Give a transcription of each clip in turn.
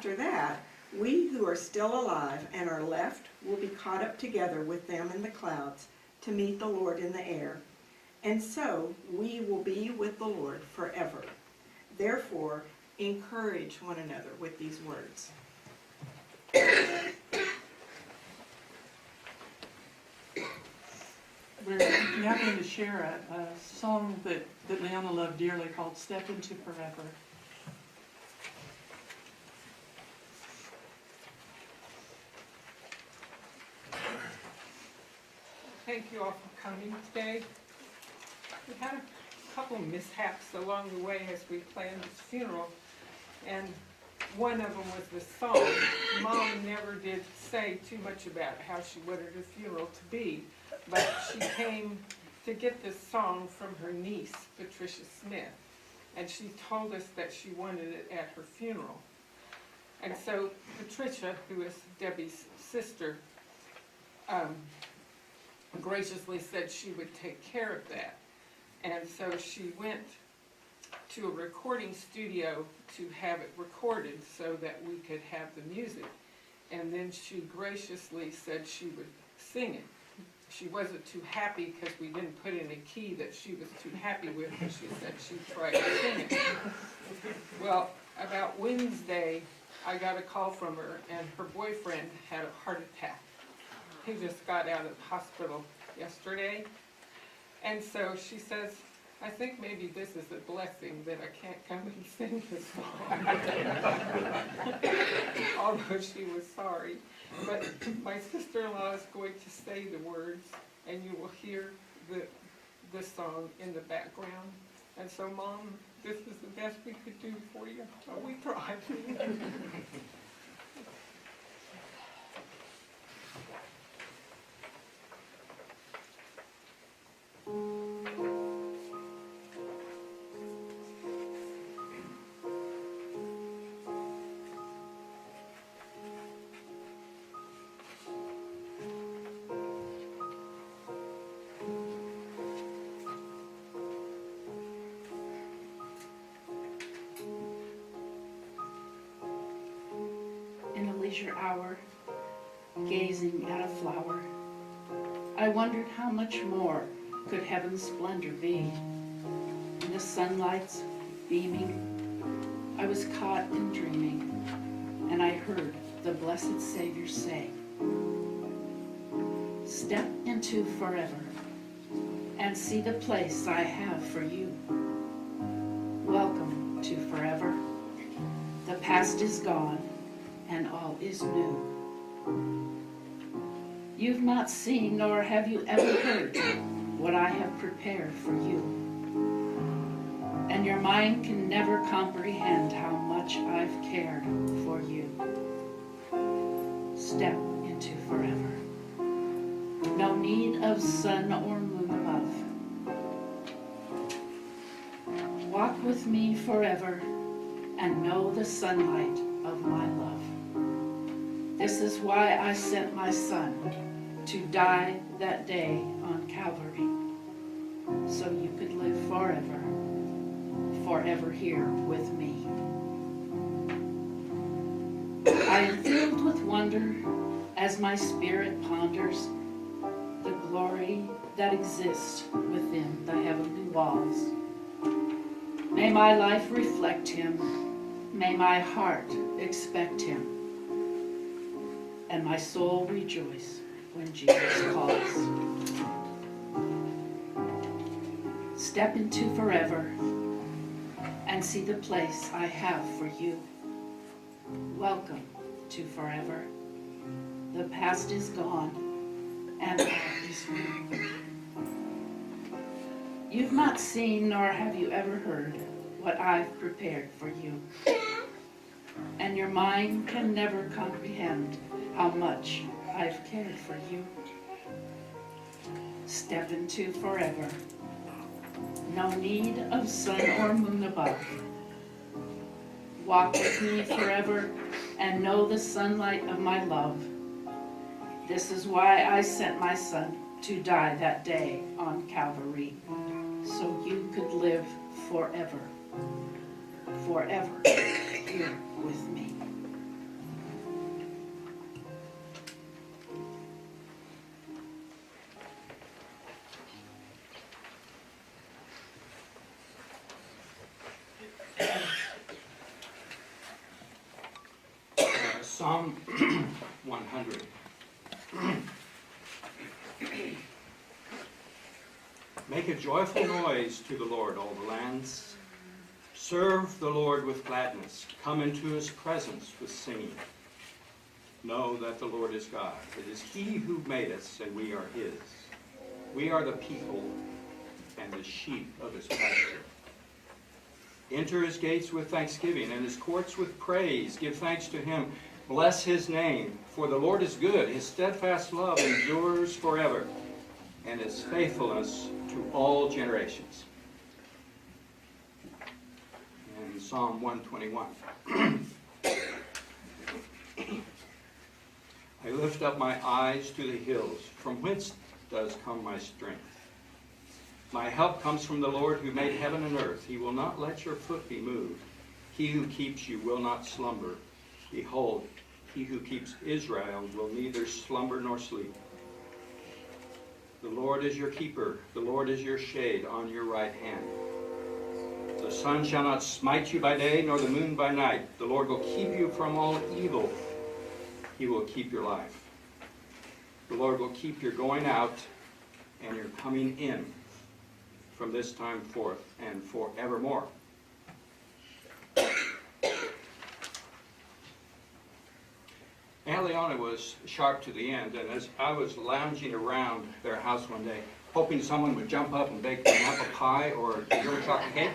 after that, we who are still alive and are left will be caught up together with them in the clouds to meet the Lord in the air. And so we will be with the Lord forever. Therefore, encourage one another with these words. We're now going to share a song that Leona loved dearly called Step Into Forever. Thank you all for coming today. We had a couple of mishaps along the way as we planned this funeral, and one of them was the song. Mom never did say too much about how she wanted her funeral to be, but she came to get this song from her niece, Patricia Smith, and she told us that she wanted it at her funeral. And so Patricia, who is Debbie's sister, graciously said she would take care of that. And so she went to a recording studio to have it recorded so that we could have the music. And then she graciously said she would sing it. She wasn't too happy because we didn't put in a key that she was too happy with, and she said she'd try to sing it. Well, about Wednesday, I got a call from her, and her boyfriend had a heart attack. He just got out of the hospital yesterday. And so she says, I think maybe this is a blessing that I can't come and sing this song. Although she was sorry. But my sister-in-law is going to say the words, and you will hear the song in the background. And so, Mom, this is the best we could do for you. Oh, we tried. In a leisure hour, gazing at a flower, I wondered how much more could heaven's splendor be. In the sunlight's beaming, I was caught in dreaming, and I heard the blessed Savior say, step into forever and see the place I have for you. Welcome to forever. The past is gone and all is new. You've not seen nor have you ever heard what I have prepared for you. And your mind can never comprehend how much I've cared for you. Step into forever. No need of sun or moon above. Walk with me forever and know the sunlight of my love. This is why I sent my son to die that day on Calvary, so you could live forever, forever here with me. I am filled with wonder as my spirit ponders the glory that exists within the heavenly walls. May my life reflect him, may my heart expect him, and my soul rejoice when Jesus calls. Step into forever and see the place I have for you. Welcome to forever. The past is gone and all is new. You've not seen nor have you ever heard what I've prepared for you. And your mind can never comprehend how much I've cared for you. Step into forever. No need of sun or moon above. Walk with me forever and know the sunlight of my love. This is why I sent my son to die that day on Calvary, so you could live forever, forever here with me. Psalm 100. Make a joyful noise to the Lord, all the lands. Serve the Lord with gladness. Come into his presence with singing. Know that the Lord is God. It is he who made us, and we are his. We are the people and the sheep of his pasture. Enter his gates with thanksgiving and his courts with praise. Give thanks to him. Bless his name, for the Lord is good. His steadfast love endures forever, and his faithfulness to all generations. And Psalm 121. I lift up my eyes to the hills. From whence does come my strength? My help comes from the Lord who made heaven and earth. He will not let your foot be moved. He who keeps you will not slumber. Behold, he who keeps Israel will neither slumber nor sleep. The Lord is your keeper. The Lord is your shade on your right hand. The sun shall not smite you by day, nor the moon by night. The Lord will keep you from all evil. He will keep your life. The Lord will keep your going out and your coming in from this time forth and forevermore. Aunt Leona was sharp to the end, and as I was lounging around their house one day, hoping someone would jump up and bake an apple pie or a German chocolate cake,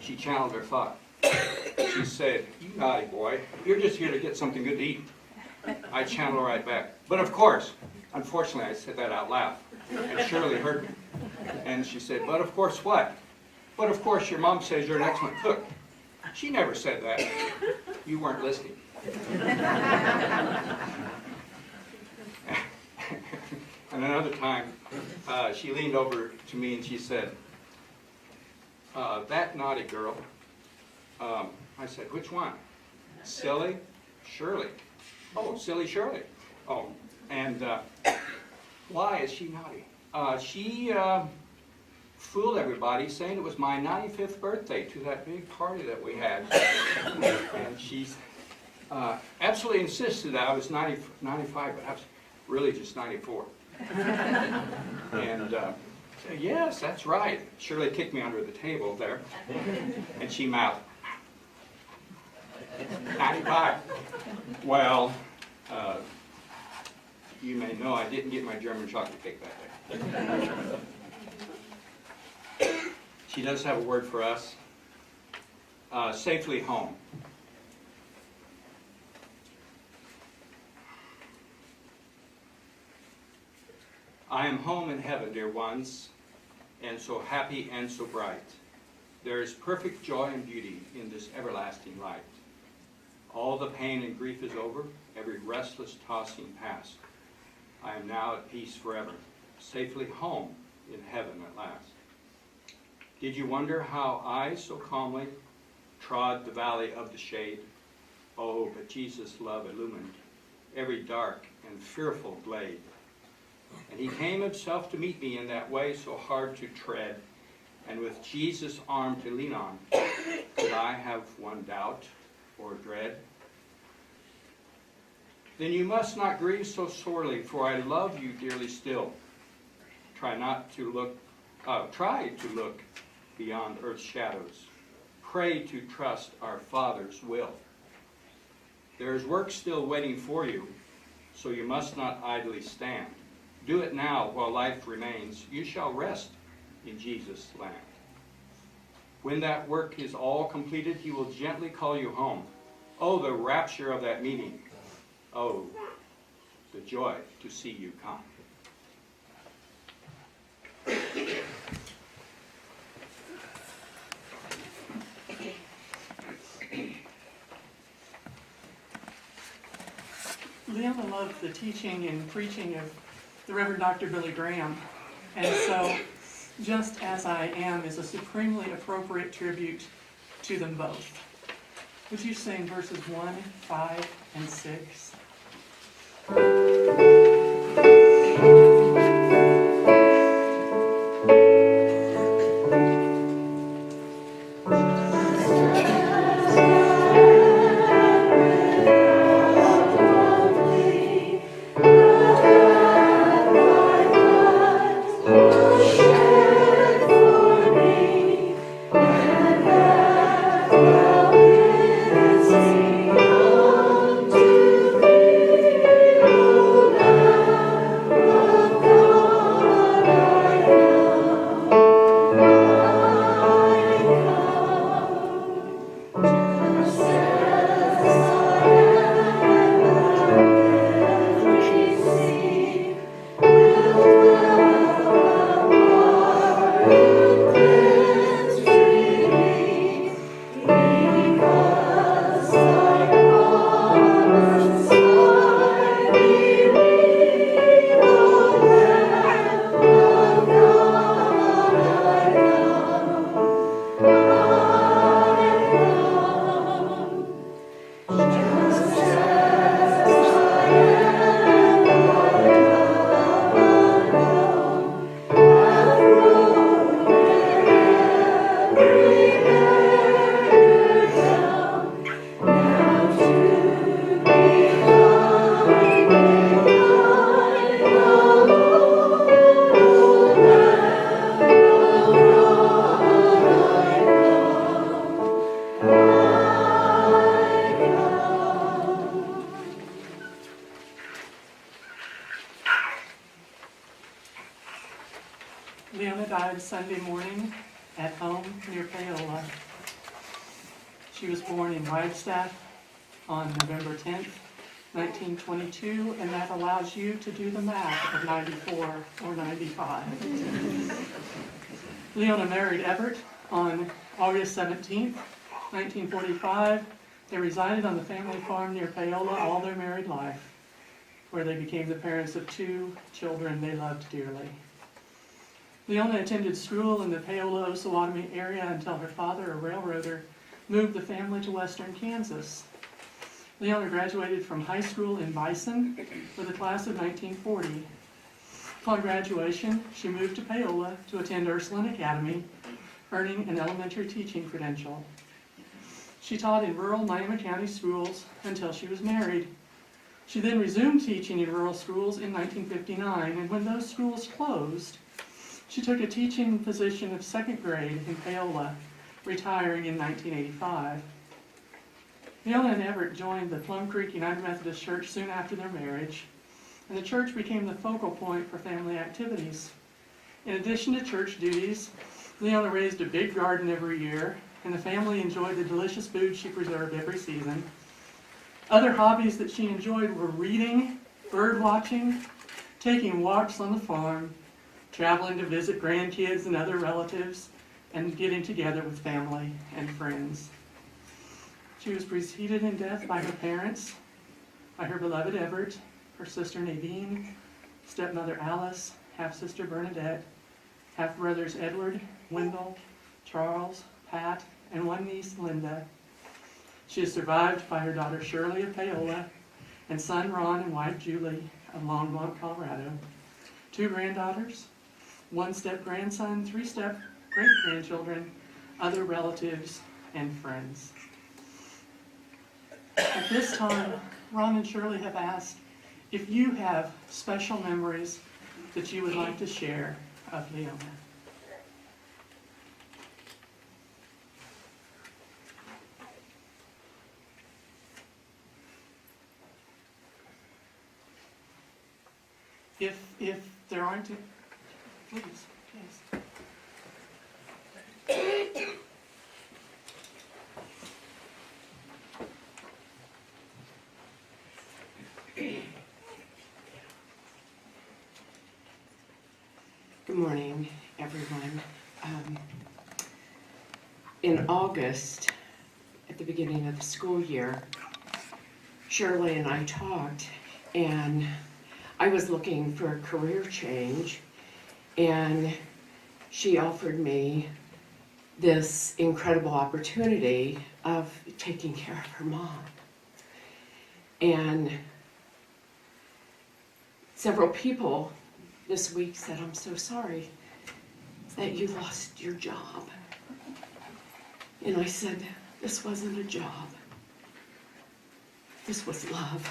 she channeled her thought. She said, "You naughty boy, you're just here to get something good to eat." I channeled her right back. But of course, unfortunately, I said that out loud, and Shirley heard me. And she said, "But of course what?" "But of course your mom says you're an excellent cook." She never said that. You weren't listening. And another time, she leaned over to me and she said, "That naughty girl." I said, "Which one?" "Silly Shirley." "Oh, silly Shirley." "Oh, and why is she naughty?" She fooled everybody saying it was my 95th birthday to that big party that we had. And she absolutely insisted that I was 95, but I was really just 94. And said, "Yes, that's right." Shirley kicked me under the table there, and she mouthed, "95. Well, you may know I didn't get my German chocolate cake that day. She does have a word for us. Safely home. I am home in heaven, dear ones, and so happy and so bright. There is perfect joy and beauty in this everlasting light. All the pain and grief is over, every restless tossing past. I am now at peace forever, safely home in heaven at last. Did you wonder how I so calmly trod the valley of the shade? Oh, but Jesus' love illumined every dark and fearful glade. And he came himself to meet me in that way so hard to tread, and with Jesus' arm to lean on, could I have one doubt or dread? Then you must not grieve so sorely, for I love you dearly still. Try to look beyond earth's shadows. Pray to trust our Father's will. There is work still waiting for you, so you must not idly stand. Do it now while life remains. You shall rest in Jesus' land. When that work is all completed, he will gently call you home. Oh, the rapture of that meeting. Oh, the joy to see you come. Leona loved the teaching and preaching of the Reverend Dr. Billy Graham, and so Just As I Am is a supremely appropriate tribute to them both. Would you sing verses 1, 5, and 6? Leona died Sunday morning at home near Paola. She was born in Wagstaff on November 10th, 1922, and that allows you to do the math of 94 or 95. Leona married Everett on August 17th, 1945. They resided on the family farm near Paola all their married life, where they became the parents of 2 children they loved dearly. Leona attended school in the Paola, Osawatomie area until her father, a railroader, moved the family to western Kansas. Leona graduated from high school in Bison with a class of 1940. Upon graduation, she moved to Paola to attend Ursuline Academy, earning an elementary teaching credential. She taught in rural Miami County schools until she was married. She then resumed teaching in rural schools in 1959, and when those schools closed, she took a teaching position of 2nd grade in Paola, retiring in 1985. Leona and Everett joined the Plum Creek United Methodist Church soon after their marriage, and the church became the focal point for family activities. In addition to church duties, Leona raised a big garden every year, and the family enjoyed the delicious food she preserved every season. Other hobbies that she enjoyed were reading, bird watching, taking walks on the farm, traveling to visit grandkids and other relatives, and getting together with family and friends. She was preceded in death by her parents, by her beloved Everett, her sister Nadine, stepmother Alice, half-sister Bernadette, half-brothers Edward, Wendell, Charles, Pat, and one niece, Linda. She is survived by her daughter Shirley of Paola and son Ron and wife Julie of Longmont, Colorado, 2 granddaughters, 1 step-grandson, 3 step-great-grandchildren, other relatives, and friends. At this time, Ron and Shirley have asked if you have special memories that you would like to share of Leona. If there aren't, please, yes. Good morning, everyone. In August, at the beginning of the school year, Shirley and I talked, and I was looking for a career change, and she offered me this incredible opportunity of taking care of her mom. And several people this week said, "I'm so sorry that you lost your job." And I said, "This wasn't a job. This was love."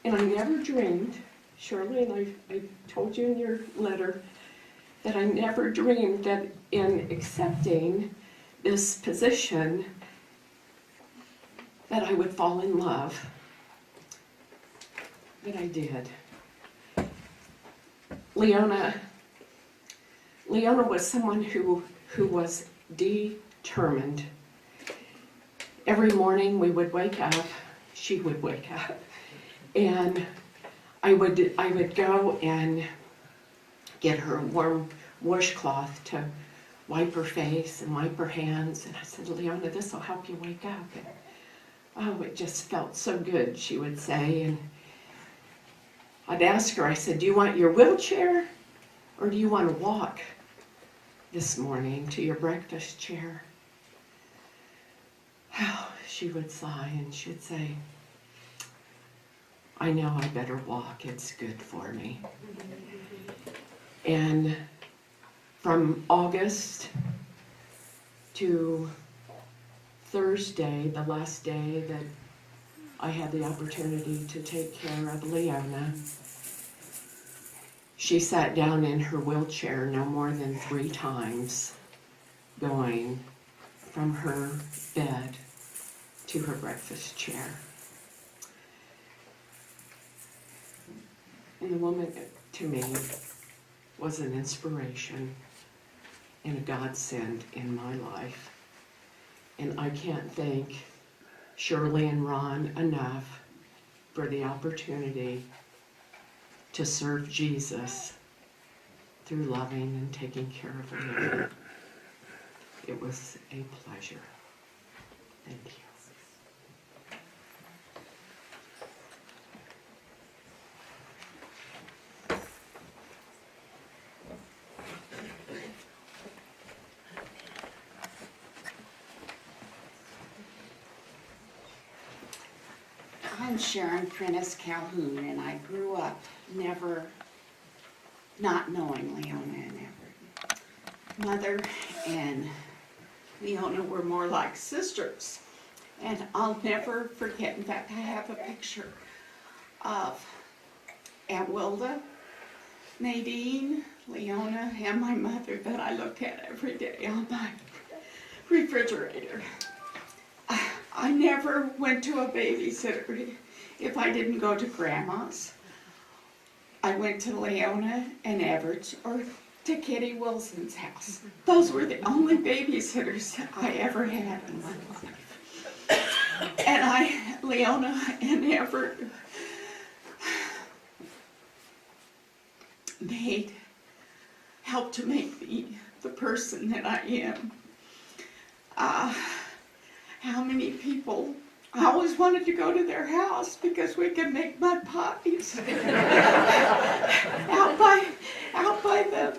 And I never dreamed, Shirley, and I told you in your letter, that I never dreamed that in accepting this position that I would fall in love. But I did. Leona was someone who was determined. Every morning we would wake up, she would wake up, and I would go and get her a warm washcloth to wipe her face and wipe her hands. And I said, "Leona, this will help you wake up." And, oh, it just felt so good, she would say. And I'd ask her, I said, "Do you want your wheelchair or do you want to walk this morning to your breakfast chair?" Oh, she would sigh and she'd say, "I know I better walk, it's good for me." And from August to Thursday, the last day that I had the opportunity to take care of Leona, she sat down in her wheelchair no more than 3 times, going from her bed to her breakfast chair. And the woman, to me, was an inspiration and a godsend in my life. And I can't thank Shirley and Ron enough for the opportunity to serve Jesus through loving and taking care of him. It was a pleasure. Thank you. I'm Sharon Prentice Calhoun, and I grew up not knowing Leona and Everett. Mother and Leona were more like sisters, and I'll never forget. In fact, I have a picture of Aunt Wilda, Nadine, Leona, and my mother that I look at every day on my refrigerator. I never went to a babysitter if I didn't go to Grandma's. I went to Leona and Everett's or to Kitty Wilson's house. Those were the only babysitters I ever had in my life. And Leona and Everett helped to make me the person that I am. How many people, I always wanted to go to their house because we could make mud pies out by the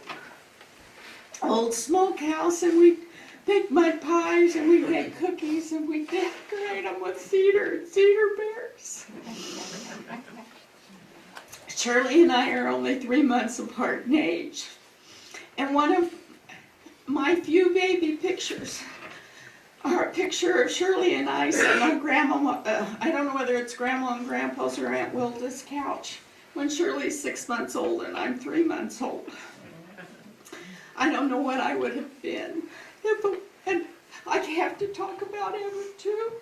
old smokehouse, and we'd make mud pies and we'd make cookies and we'd decorate them with cedar bears. Shirley and I are only 3 months apart in age, and one of my few baby pictures are a picture of Shirley and I sitting on Grandma, I don't know whether it's Grandma and Grandpa's or Aunt Wilda's couch, when Shirley's 6 months old and I'm 3 months old. I don't know what I would have been and I have to talk about him too,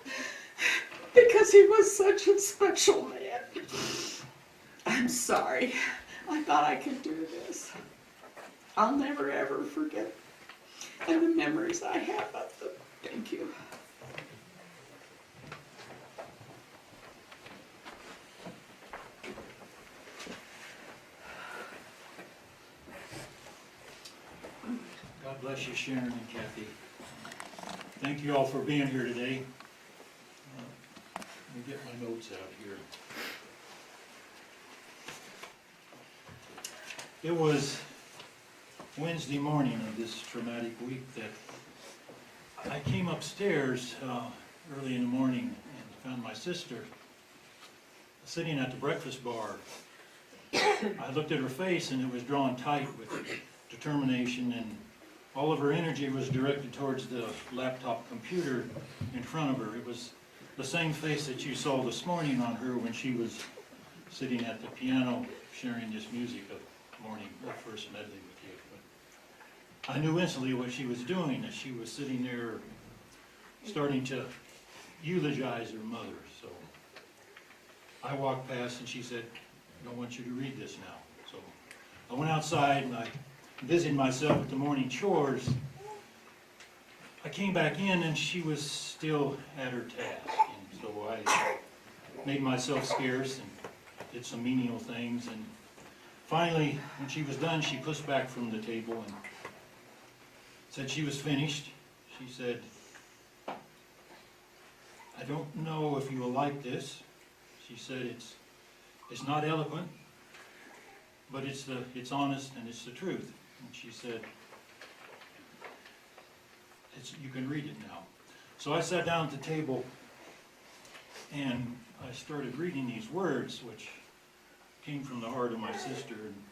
because he was such a special man. I'm sorry. I thought I could do this. I'll never ever forget and the memories I have of them. Thank you. God bless you, Sharon and Kathy. Thank you all for being here today. Let me get my notes out here. It was Wednesday morning of this traumatic week that I came upstairs early in the morning and found my sister sitting at the breakfast bar. I looked at her face and it was drawn tight with determination, and all of her energy was directed towards the laptop computer in front of her. It was the same face that you saw this morning on her when she was sitting at the piano sharing this music of morning, the first medley with you. But I knew instantly what she was doing, as she was sitting there starting to eulogize her mother. So I walked past and she said, "I don't want you to read this now." So I went outside and I busied myself with the morning chores. I came back in and she was still at her task. And so I made myself scarce and did some menial things. And finally, when she was done, she pushed back from the table and said she was finished. She said, "I don't know if you will like this." She said, it's not eloquent, but it's honest and it's the truth. And she said, you can read it now. So I sat down at the table and I started reading these words, which came from the heart of my sister. And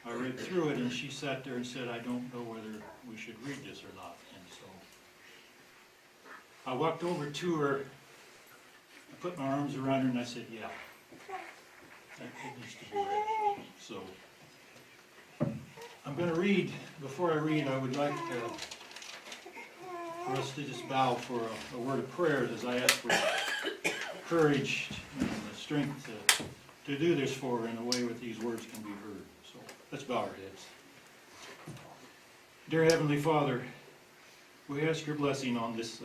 I read through it, and she sat there and said, "I don't know whether we should read this or not." And so I walked over to her, I put my arms around her, and I said, "Yeah, it needs to be read." So I'm going to read. Before I read, I would like for us to just bow for a word of prayer as I ask for courage and the strength to do this for her in a way where these words can be heard. So let's bow our heads. Dear Heavenly Father, we ask your blessing on this